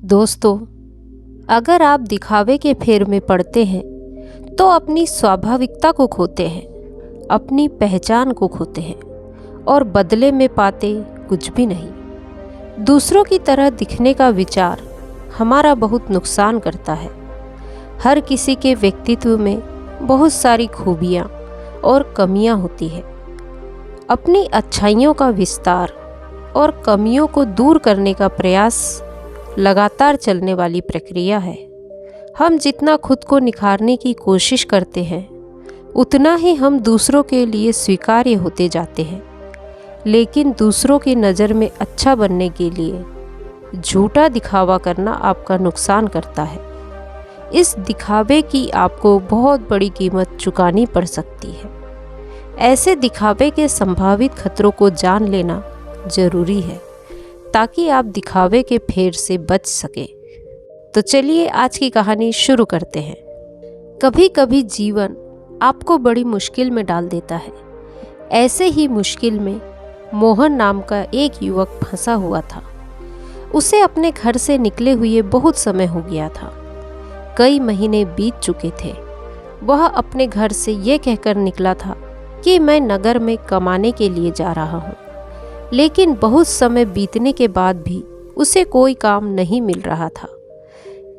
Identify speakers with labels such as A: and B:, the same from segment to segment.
A: दोस्तों, अगर आप दिखावे के फेर में पड़ते हैं तो अपनी स्वाभाविकता को खोते हैं, अपनी पहचान को खोते हैं और बदले में पाते कुछ भी नहीं। दूसरों की तरह दिखने का विचार हमारा बहुत नुकसान करता है। हर किसी के व्यक्तित्व में बहुत सारी खूबियाँ और कमियाँ होती हैं। अपनी अच्छाइयों का विस्तार और कमियों को दूर करने का प्रयास लगातार चलने वाली प्रक्रिया है। हम जितना खुद को निखारने की कोशिश करते हैं, उतना ही हम दूसरों के लिए स्वीकार्य होते जाते हैं। लेकिन दूसरों की नज़र में अच्छा बनने के लिए झूठा दिखावा करना आपका नुकसान करता है। इस दिखावे की आपको बहुत बड़ी कीमत चुकानी पड़ सकती है। ऐसे दिखावे के संभावित खतरों को जान लेना जरूरी है ताकि आप दिखावे के फेर से बच सके। तो चलिए आज की कहानी शुरू करते हैं। कभी कभी जीवन आपको बड़ी मुश्किल में डाल देता है। ऐसे ही मुश्किल में मोहन नाम का एक युवक फंसा हुआ था। उसे अपने घर से निकले हुए बहुत समय हो गया था। कई महीने बीत चुके थे। वह अपने घर से ये कहकर निकला था कि मैं नगर में कमाने के लिए जा रहा हूँ। लेकिन बहुत समय बीतने के बाद भी उसे कोई काम नहीं मिल रहा था।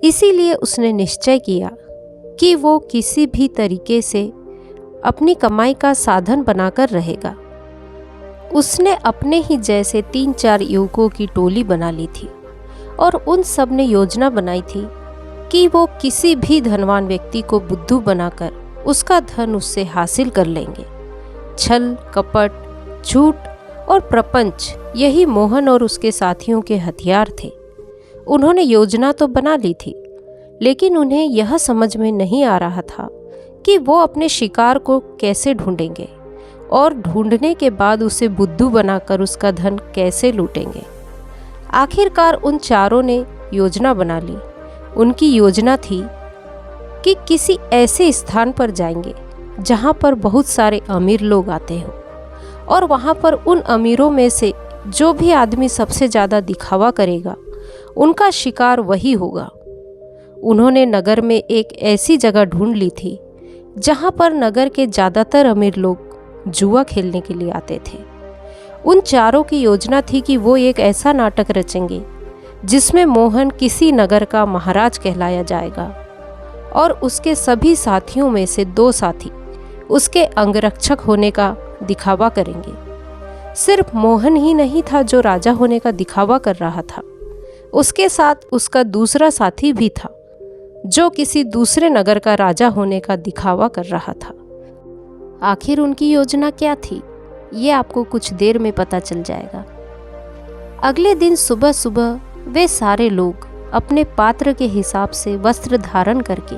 A: इसीलिए उसने निश्चय किया कि वो किसी भी तरीके से अपनी कमाई का साधन बनाकर रहेगा। उसने अपने ही जैसे 3-4 युवकों की टोली बना ली थी और उन सब ने योजना बनाई थी कि वो किसी भी धनवान व्यक्ति को बुद्धू बनाकर उसका धन उससे हासिल कर लेंगे। छल, कपट, झूठ और प्रपंच, यही मोहन और उसके साथियों के हथियार थे। उन्होंने योजना तो बना ली थी, लेकिन उन्हें यह समझ में नहीं आ रहा था कि वो अपने शिकार को कैसे ढूंढेंगे और ढूंढने के बाद उसे बुद्धू बनाकर उसका धन कैसे लूटेंगे। आखिरकार उन चारों ने योजना बना ली। उनकी योजना थी कि किसी ऐसे स्थान पर जाएंगे जहाँ पर बहुत सारे अमीर लोग आते हों और वहाँ पर उन अमीरों में से जो भी आदमी सबसे ज़्यादा दिखावा करेगा, उनका शिकार वही होगा। उन्होंने नगर में एक ऐसी जगह ढूंढ ली थी जहाँ पर नगर के ज़्यादातर अमीर लोग जुआ खेलने के लिए आते थे। उन चारों की योजना थी कि वो एक ऐसा नाटक रचेंगे जिसमें मोहन किसी नगर का महाराज कहलाया जाएगा और उसके सभी साथियों में से 2 साथी उसके अंगरक्षक होने का दिखावा करेंगे। सिर्फ मोहन ही नहीं था जो राजा होने का दिखावा कर रहा था, उसके साथ उसका दूसरा साथी भी था जो किसी दूसरे नगर का राजा होने का दिखावा कर रहा था। आखिर उनकी योजना क्या थी, ये आपको कुछ देर में पता चल जाएगा। अगले दिन सुबह सुबह वे सारे लोग अपने पात्र के हिसाब से वस्त्र धारण करके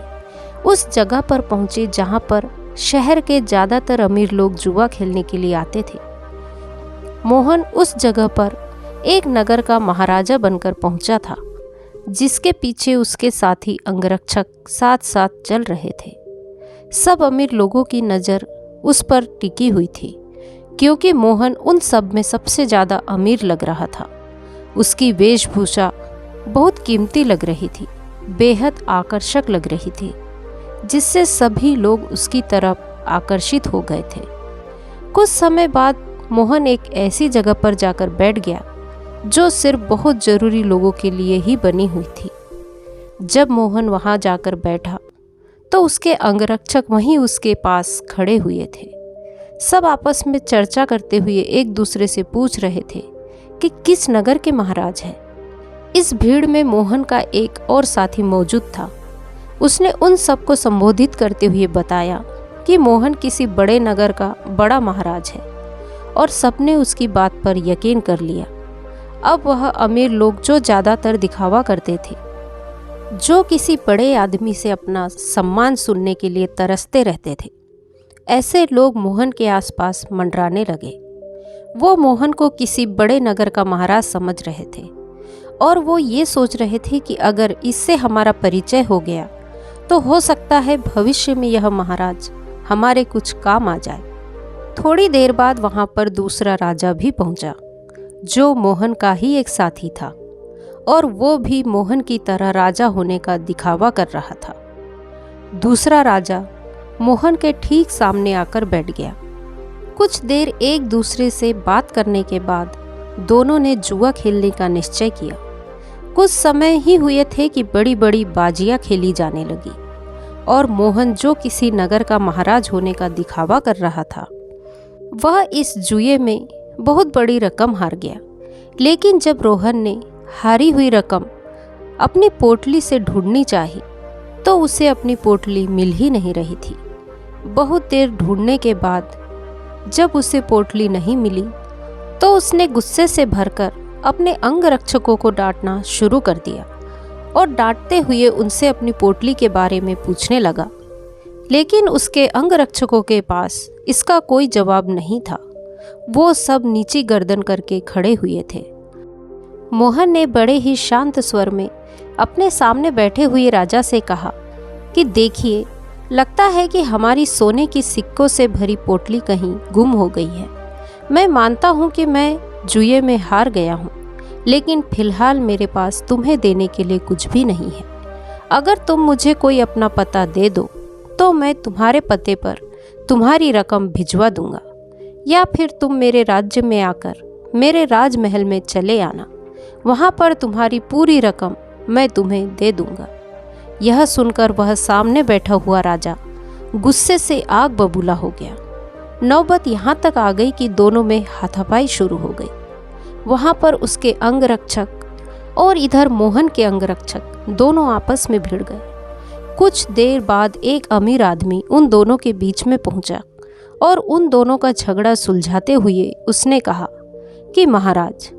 A: उस जगह पर पहुंचे जहां पर शहर के ज़्यादातर अमीर लोग जुआ खेलने के लिए आते थे। मोहन उस जगह पर एक नगर का महाराजा बनकर पहुंचा था, जिसके पीछे उसके साथी अंगरक्षक साथ साथ चल रहे थे। सब अमीर लोगों की नज़र उस पर टिकी हुई थी क्योंकि मोहन उन सब में सबसे ज़्यादा अमीर लग रहा था। उसकी वेशभूषा बहुत कीमती लग रही थी, बेहद आकर्षक लग रही थी, जिससे सभी लोग उसकी तरफ आकर्षित हो गए थे। कुछ समय बाद मोहन एक ऐसी जगह पर जाकर बैठ गया जो सिर्फ बहुत ज़रूरी लोगों के लिए ही बनी हुई थी। जब मोहन वहां जाकर बैठा तो उसके अंगरक्षक वहीं उसके पास खड़े हुए थे। सब आपस में चर्चा करते हुए एक दूसरे से पूछ रहे थे कि किस नगर के महाराज हैं। इस भीड़ में मोहन का एक और साथी मौजूद था। उसने उन सबको संबोधित करते हुए बताया कि मोहन किसी बड़े नगर का बड़ा महाराज है और सबने उसकी बात पर यकीन कर लिया। अब वह अमीर लोग जो ज़्यादातर दिखावा करते थे, जो किसी बड़े आदमी से अपना सम्मान सुनने के लिए तरसते रहते थे, ऐसे लोग मोहन के आसपास मंडराने लगे। वो मोहन को किसी बड़े नगर का महाराज समझ रहे थे और वो ये सोच रहे थे कि अगर इससे हमारा परिचय हो गया तो हो सकता है भविष्य में यह महाराज हमारे कुछ काम आ जाए। थोड़ी देर बाद वहाँ पर दूसरा राजा भी पहुँचा जो मोहन का ही एक साथी था और वो भी मोहन की तरह राजा होने का दिखावा कर रहा था। दूसरा राजा मोहन के ठीक सामने आकर बैठ गया। कुछ देर एक दूसरे से बात करने के बाद दोनों ने जुआ खेलने का निश्चय किया। कुछ समय ही हुए थे कि बड़ी बड़ी बाजियां खेली जाने लगी और मोहन जो किसी नगर का महाराज होने का दिखावा कर रहा था, वह इस जुए में बहुत बड़ी रकम हार गया। लेकिन जब रोहन ने हारी हुई रकम अपनी पोटली से ढूंढनी चाही तो उसे अपनी पोटली मिल ही नहीं रही थी। बहुत देर ढूंढने के बाद जब उसे पोटली नहीं मिली तो उसने गुस्से से भरकर अपने अंगरक्षकों को डांटना शुरू कर दिया और डांटते हुए उनसे अपनी पोटली के बारे में पूछने लगा। लेकिन उसके अंगरक्षकों के पास इसका कोई जवाब नहीं था। वो सब नीची गर्दन करके खड़े हुए थे। मोहन ने बड़े ही शांत स्वर में अपने सामने बैठे हुए राजा से कहा कि देखिए, लगता है कि हमारी सोने की सिक्कों से भरी पोटली कहीं गुम हो गई है। मैं मानता हूँ कि मैं जुए में हार गया हूँ, लेकिन फिलहाल मेरे पास तुम्हें देने के लिए कुछ भी नहीं है। अगर तुम मुझे कोई अपना पता दे दो तो मैं तुम्हारे पते पर तुम्हारी रकम भिजवा दूंगा, या फिर तुम मेरे राज्य में आकर मेरे राजमहल में चले आना। वहाँ पर तुम्हारी पूरी रकम मैं तुम्हें दे दूंगा। यह सुनकर वह सामने बैठा हुआ राजा गुस्से से आग बबूला हो गया। नौबत यहाँ तक आ गई कि दोनों में हाथापाई शुरू हो गई। वहाँ पर उसके अंगरक्षक और इधर मोहन के अंगरक्षक दोनों आपस में भिड़ गए। कुछ देर बाद एक अमीर आदमी उन दोनों के बीच में पहुंचा और उन दोनों का झगड़ा सुलझाते हुए उसने कहा कि महाराज,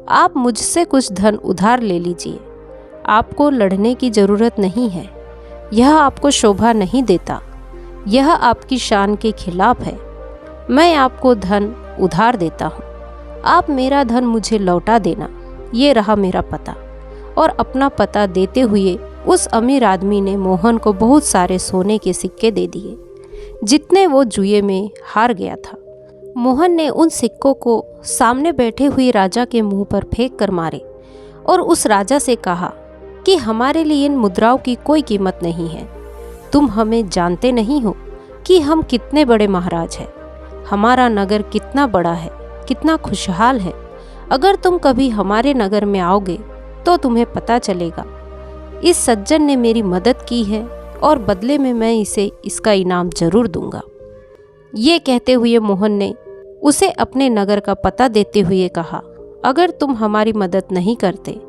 A: आप मुझसे कुछ धन उधार ले लीजिए। आपको लड़ने की ज़रूरत नहीं है। यह आपको शोभा नहीं देता। यह आपकी शान के खिलाफ है। मैं आपको धन उधार देता हूँ। आप मेरा धन मुझे लौटा देना। ये रहा मेरा पता। और अपना पता देते हुए उस अमीर आदमी ने मोहन को बहुत सारे सोने के सिक्के दे दिए, जितने वो जुए में हार गया था। मोहन ने उन सिक्कों को सामने बैठे हुए राजा के मुंह पर फेंक कर मारे और उस राजा से कहा कि हमारे लिए इन मुद्राओं की कोई कीमत नहीं है। तुम हमें जानते नहीं हो कि हम कितने बड़े महाराज हैं। हमारा नगर कितना बड़ा है, कितना खुशहाल है। अगर तुम कभी हमारे नगर में आओगे तो तुम्हें पता चलेगा। इस सज्जन ने मेरी मदद की है और बदले में मैं इसे इसका इनाम जरूर दूंगा। ये कहते हुए मोहन ने उसे अपने नगर का पता देते हुए कहा, अगर तुम हमारी मदद नहीं करते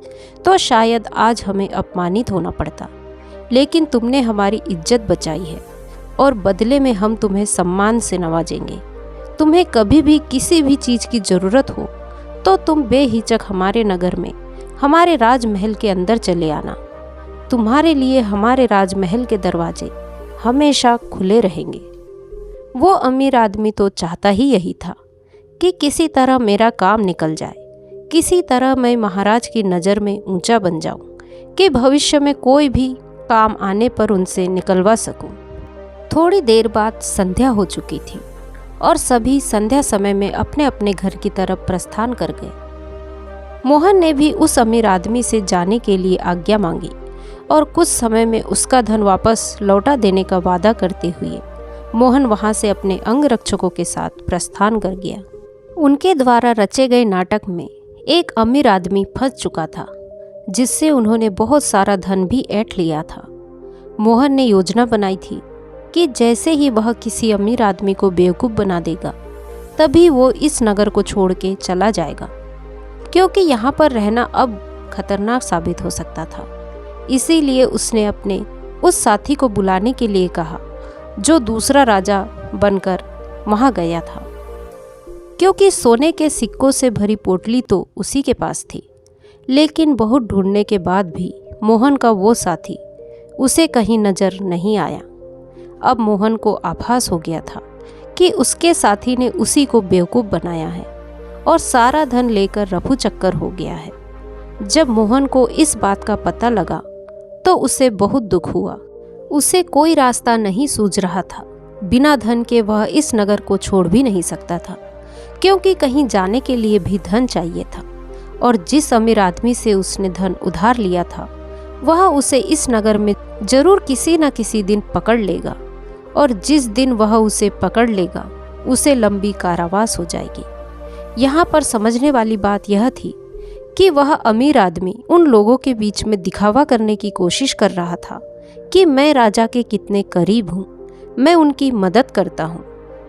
A: तो शायद आज हमें अपमानित होना पड़ता, लेकिन तुमने हमारी इज्जत बचाई है और बदले में हम तुम्हें सम्मान से नवाजेंगे। तुम्हें कभी भी किसी भी चीज़ की ज़रूरत हो तो तुम बेहिचक हमारे नगर में हमारे राजमहल के अंदर चले आना। तुम्हारे लिए हमारे राजमहल के दरवाजे हमेशा खुले रहेंगे। वो अमीर आदमी तो चाहता ही यही था कि किसी तरह मेरा काम निकल जाए, किसी तरह मैं महाराज की नज़र में ऊंचा बन जाऊं कि भविष्य में कोई भी काम आने पर उनसे निकलवा सकूं। थोड़ी देर बाद संध्या हो चुकी थी और सभी संध्या समय में अपने अपने घर की तरफ प्रस्थान कर गए। मोहन ने भी उस अमीर आदमी से जाने के लिए आज्ञा मांगी और कुछ समय में उसका धन वापस लौटा देने का वादा करते हुए मोहन वहां से अपने अंगरक्षकों के साथ प्रस्थान कर गया। उनके द्वारा रचे गए नाटक में एक अमीर आदमी फंस चुका था, जिससे उन्होंने बहुत सारा धन भी ऐंठ लिया था। मोहन ने योजना बनाई थी कि जैसे ही वह किसी अमीर आदमी को बेवकूफ़ बना देगा, तभी वो इस नगर को छोड़ के चला जाएगा, क्योंकि यहाँ पर रहना अब खतरनाक साबित हो सकता था। इसीलिए उसने अपने उस साथी को बुलाने के लिए कहा जो दूसरा राजा बनकर वहाँ गया था, क्योंकि सोने के सिक्कों से भरी पोटली तो उसी के पास थी। लेकिन बहुत ढूंढने के बाद भी मोहन का वो साथी उसे कहीं नज़र नहीं आया। अब मोहन को आभास हो गया था कि उसके साथी ने उसी को बेवकूफ़ बनाया है और सारा धन लेकर रफू चक्कर हो गया है। जब मोहन को इस बात का पता लगा तो उसे बहुत दुख हुआ। उसे कोई रास्ता नहीं सूझ रहा था। बिना धन के वह इस नगर को छोड़ भी नहीं सकता था, क्योंकि कहीं जाने के लिए भी धन चाहिए था और जिस अमीर आदमी से उसने धन उधार लिया था वह उसे इस नगर में जरूर किसी न किसी दिन पकड़ लेगा, और जिस दिन वह उसे पकड़ लेगा उसे लंबी कारावास हो जाएगी। यहाँ पर समझने वाली बात यह थी कि वह अमीर आदमी उन लोगों के बीच में दिखावा करने की कोशिश कर रहा था कि मैं राजा के कितने करीब हूँ, मैं उनकी मदद करता हूँ,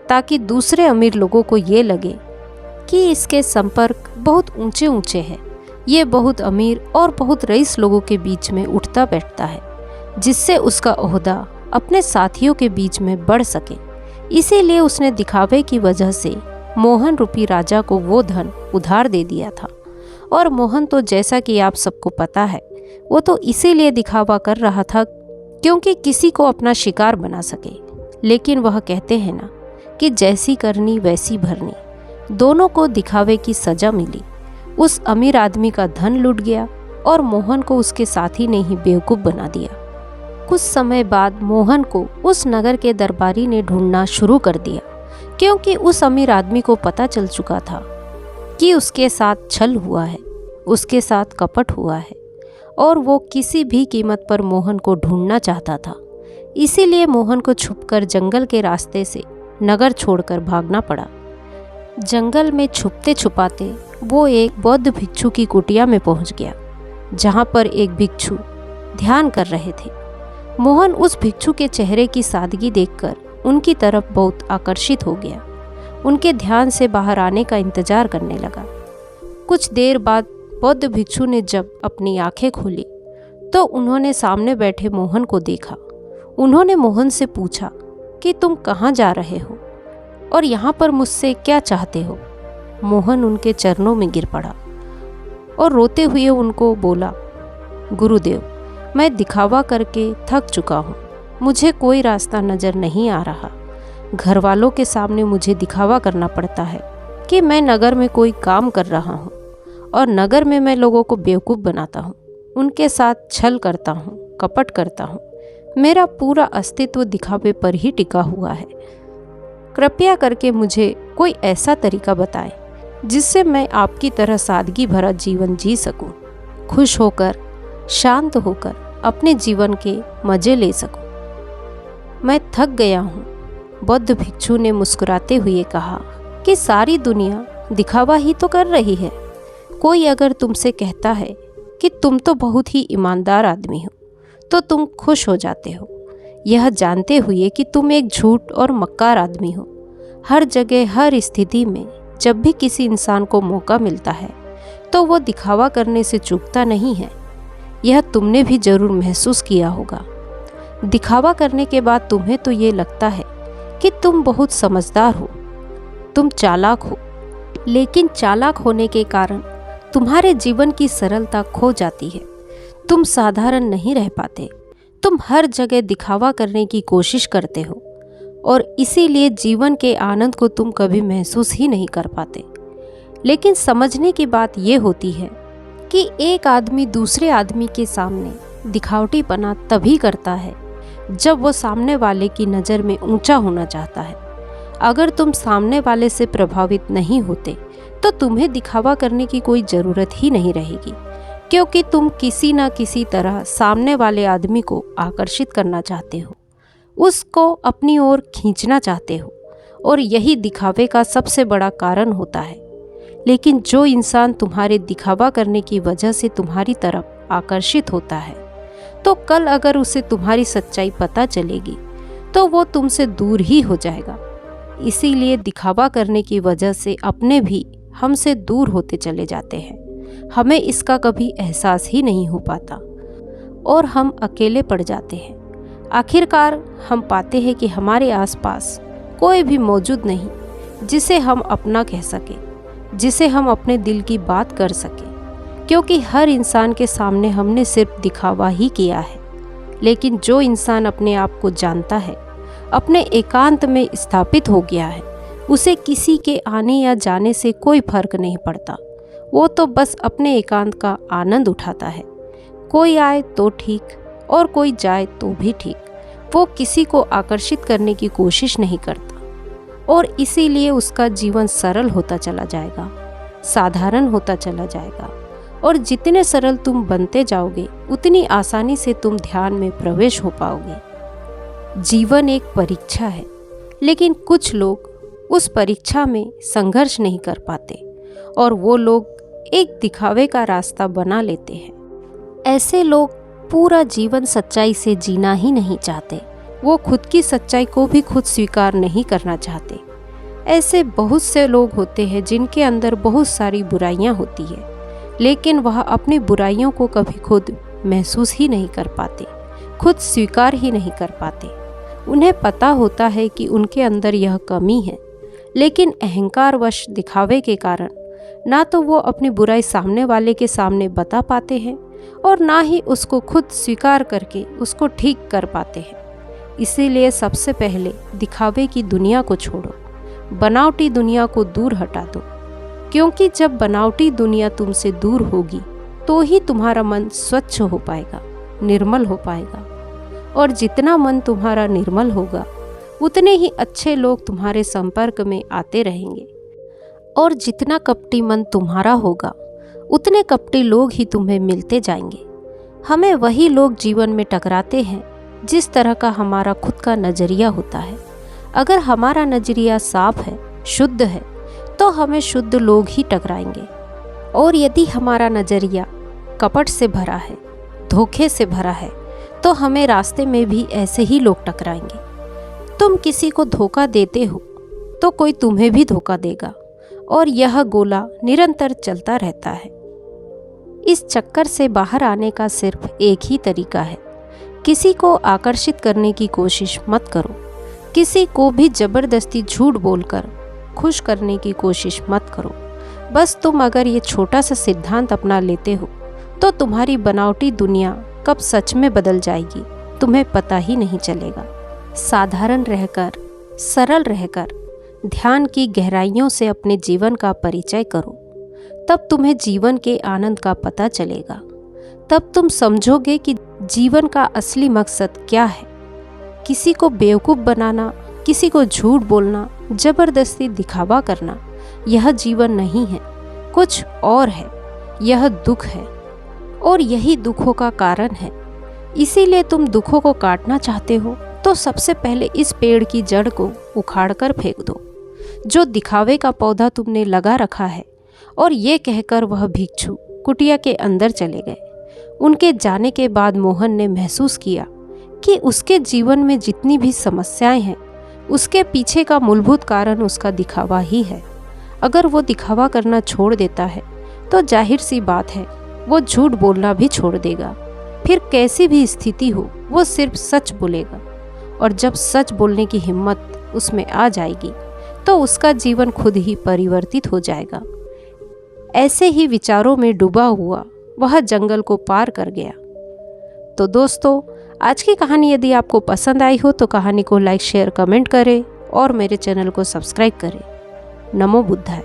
A: ताकि दूसरे अमीर लोगों को ये लगे कि इसके संपर्क बहुत ऊंचे ऊंचे हैं, ये बहुत अमीर और बहुत रईस लोगों के बीच में उठता बैठता है, जिससे उसका ओहदा अपने साथियों के बीच में बढ़ सके। इसीलिए उसने दिखावे की वजह से मोहन रूपी राजा को वो धन उधार दे दिया था। और मोहन तो जैसा कि आप सबको पता है वो तो इसीलिए दिखावा कर रहा था क्योंकि किसी को अपना शिकार बना सके। लेकिन वह कहते हैं ना कि जैसी करनी वैसी भरनी, दोनों को दिखावे की सजा मिली। उस अमीर आदमी का धन लूट गया और मोहन को उसके साथी ने ही बेवकूफ़ बना दिया। कुछ समय बाद मोहन को उस नगर के दरबारी ने ढूंढना शुरू कर दिया, क्योंकि उस अमीर आदमी को पता चल चुका था कि उसके साथ छल हुआ है, उसके साथ कपट हुआ है, और वो किसी भी कीमत पर मोहन को ढूंढना चाहता था। इसीलिए मोहन को छुपकर जंगल के रास्ते से नगर छोड़कर भागना पड़ा। जंगल में छुपते छुपाते वो एक बौद्ध भिक्षु की कुटिया में पहुंच गया, जहां पर एक भिक्षु ध्यान कर रहे थे। मोहन उस भिक्षु के चेहरे की सादगी देखकर उनकी तरफ बहुत आकर्षित हो गया। उनके ध्यान से बाहर आने का इंतजार करने लगा। कुछ देर बाद बौद्ध भिक्षु ने जब अपनी आंखें खोली तो उन्होंने सामने बैठे मोहन को देखा। उन्होंने मोहन से पूछा कि तुम कहाँ जा रहे हो और यहाँ पर मुझसे क्या चाहते हो। मोहन उनके चरणों में गिर पड़ा और रोते हुए उनको बोला, गुरुदेव, मैं दिखावा करके थक चुका हूँ, मुझे कोई रास्ता नज़र नहीं आ रहा। घर वालों के सामने मुझे दिखावा करना पड़ता है कि मैं नगर में कोई काम कर रहा हूँ, और नगर में मैं लोगों को बेवकूफ़ बनाता हूँ, उनके साथ छल करता हूँ, कपट करता हूँ। मेरा पूरा अस्तित्व दिखावे पर ही टिका हुआ है। कृपया करके मुझे कोई ऐसा तरीका बताएं जिससे मैं आपकी तरह सादगी भरा जीवन जी सकूं, खुश होकर, शांत होकर अपने जीवन के मज़े ले सकूं। मैं थक गया हूँ, बौद्ध भिक्षु ने मुस्कुराते हुए कहा कि सारी दुनिया दिखावा ही तो कर रही है। कोई अगर तुमसे कहता है कि तुम तो बहुत ही ईमानदार आदमी हो तो तुम खुश हो जाते हो, यह जानते हुए कि तुम एक झूठ और मक्कार आदमी हो। हर जगह, हर स्थिति में जब भी किसी इंसान को मौका मिलता है तो वो दिखावा करने से चूकता नहीं है। यह तुमने भी जरूर महसूस किया होगा। दिखावा करने के बाद तुम्हें तो ये लगता है कि तुम बहुत समझदार हो, तुम चालाक हो, लेकिन चालाक होने के कारण तुम्हारे जीवन की सरलता खो जाती है। तुम साधारण नहीं रह पाते, तुम हर जगह दिखावा करने की कोशिश करते हो, और इसीलिए जीवन के आनंद को तुम कभी महसूस ही नहीं कर पाते। लेकिन समझने की बात ये होती है कि एक आदमी दूसरे आदमी के सामने दिखावटीपना तभी करता है जब वो सामने वाले की नज़र में ऊंचा होना चाहता है। अगर तुम सामने वाले से प्रभावित नहीं होते तो तुम्हें दिखावा करने की कोई ज़रूरत ही नहीं रहेगी, क्योंकि तुम किसी न किसी तरह सामने वाले आदमी को आकर्षित करना चाहते हो, उसको अपनी ओर खींचना चाहते हो, और यही दिखावे का सबसे बड़ा कारण होता है। लेकिन जो इंसान तुम्हारे दिखावा करने की वजह से तुम्हारी तरफ आकर्षित होता है, तो कल अगर उसे तुम्हारी सच्चाई पता चलेगी तो वो तुमसे दूर ही हो जाएगा। इसीलिए दिखावा करने की वजह से अपने भी हमसे दूर होते चले जाते हैं। हमें इसका कभी एहसास ही नहीं हो पाता और हम अकेले पड़ जाते हैं। आखिरकार हम पाते हैं कि हमारे आसपास कोई भी मौजूद नहीं जिसे हम अपना कह सके, जिसे हम अपने दिल की बात कर सके, क्योंकि हर इंसान के सामने हमने सिर्फ दिखावा ही किया है। लेकिन जो इंसान अपने आप को जानता है, अपने एकांत में स्थापित हो गया है, उसे किसी के आने या जाने से कोई फर्क नहीं पड़ता। वो तो बस अपने एकांत का आनंद उठाता है। कोई आए तो ठीक और कोई जाए तो भी ठीक। वो किसी को आकर्षित करने की कोशिश नहीं करता और इसीलिए उसका जीवन सरल होता चला जाएगा। साधारण होता चला जाएगा और जितने सरल तुम बनते जाओगे उतनी आसानी से तुम ध्यान में प्रवेश हो पाओगे। जीवन एक परीक्षा है, लेकिन कुछ लोग उस परीक्षा में संघर्ष नहीं कर पाते और वो लोग एक दिखावे का रास्ता बना लेते हैं। ऐसे लोग पूरा जीवन सच्चाई से जीना ही नहीं चाहते। वो खुद की सच्चाई को भी खुद स्वीकार नहीं करना चाहते। ऐसे बहुत से लोग होते हैं जिनके अंदर बहुत सारी बुराइयां होती है, लेकिन वह अपनी बुराइयों को कभी खुद महसूस ही नहीं कर पाते, खुद स्वीकार ही नहीं कर पाते। उन्हें पता होता है कि उनके अंदर यह कमी है, लेकिन अहंकारवश दिखावे के कारण ना तो वो अपनी बुराई सामने वाले के सामने बता पाते हैं और ना ही उसको खुद स्वीकार करके उसको ठीक कर पाते हैं। इसीलिए सबसे पहले दिखावे की दुनिया को छोड़ो, बनावटी दुनिया को दूर हटा दो, क्योंकि जब बनावटी दुनिया तुमसे दूर होगी तो ही तुम्हारा मन स्वच्छ हो पाएगा, निर्मल हो पाएगा। और जितना मन तुम्हारा निर्मल होगा उतने ही अच्छे लोग तुम्हारे संपर्क में आते रहेंगे, और जितना कपटी मन तुम्हारा होगा उतने कपटी लोग ही तुम्हें मिलते जाएंगे। हमें वही लोग जीवन में टकराते हैं जिस तरह का हमारा खुद का नज़रिया होता है। अगर हमारा नज़रिया साफ है, शुद्ध है, तो हमें शुद्ध लोग ही टकराएंगे। और यदि हमारा नज़रिया कपट से भरा है, धोखे से भरा है, तो हमें रास्ते में भी ऐसे ही लोग टकराएंगे। तुम किसी को धोखा देते हो तो कोई तुम्हें भी धोखा देगा, और यह गोला निरंतर चलता रहता है। इस चक्कर से बाहर आने का सिर्फ एक ही तरीका है। किसी को आकर्षित करने की कोशिश मत करो। किसी को भी जबरदस्ती झूठ बोलकर खुश करने की कोशिश मत करो। बस तुम अगर ये छोटा सा सिद्धांत अपना लेते हो तो तुम्हारी बनावटी दुनिया कब सच में बदल जाएगी तुम्हें पता ही नहीं चलेगा। साधारण रहकर, सरल रहकर, ध्यान की गहराइयों से अपने जीवन का परिचय करो, तब तुम्हें जीवन के आनंद का पता चलेगा। तब तुम समझोगे कि जीवन का असली मकसद क्या है। किसी को बेवकूफ़ बनाना, किसी को झूठ बोलना, जबरदस्ती दिखावा करना, यह जीवन नहीं है, कुछ और है। यह दुख है और यही दुखों का कारण है। इसीलिए तुम दुखों को काटना चाहते हो तो सबसे पहले इस पेड़ की जड़ को उखाड़ कर फेंक दो जो दिखावे का पौधा तुमने लगा रखा है। और ये कहकर वह भिक्षु कुटिया के अंदर चले गए। उनके जाने के बाद मोहन ने महसूस किया कि उसके जीवन में जितनी भी समस्याएं हैं उसके पीछे का मूलभूत कारण उसका दिखावा ही है। अगर वो दिखावा करना छोड़ देता है तो जाहिर सी बात है वो झूठ बोलना भी छोड़ देगा। फिर कैसी भी स्थिति हो वो सिर्फ सच बोलेगा, और जब सच बोलने की हिम्मत उसमें आ जाएगी तो उसका जीवन खुद ही परिवर्तित हो जाएगा। ऐसे ही विचारों में डूबा हुआ वह जंगल को पार कर गया। तो दोस्तों, आज की कहानी यदि आपको पसंद आई हो तो कहानी को लाइक, शेयर, कमेंट करें और मेरे चैनल को सब्सक्राइब करें। नमो बुद्धाय।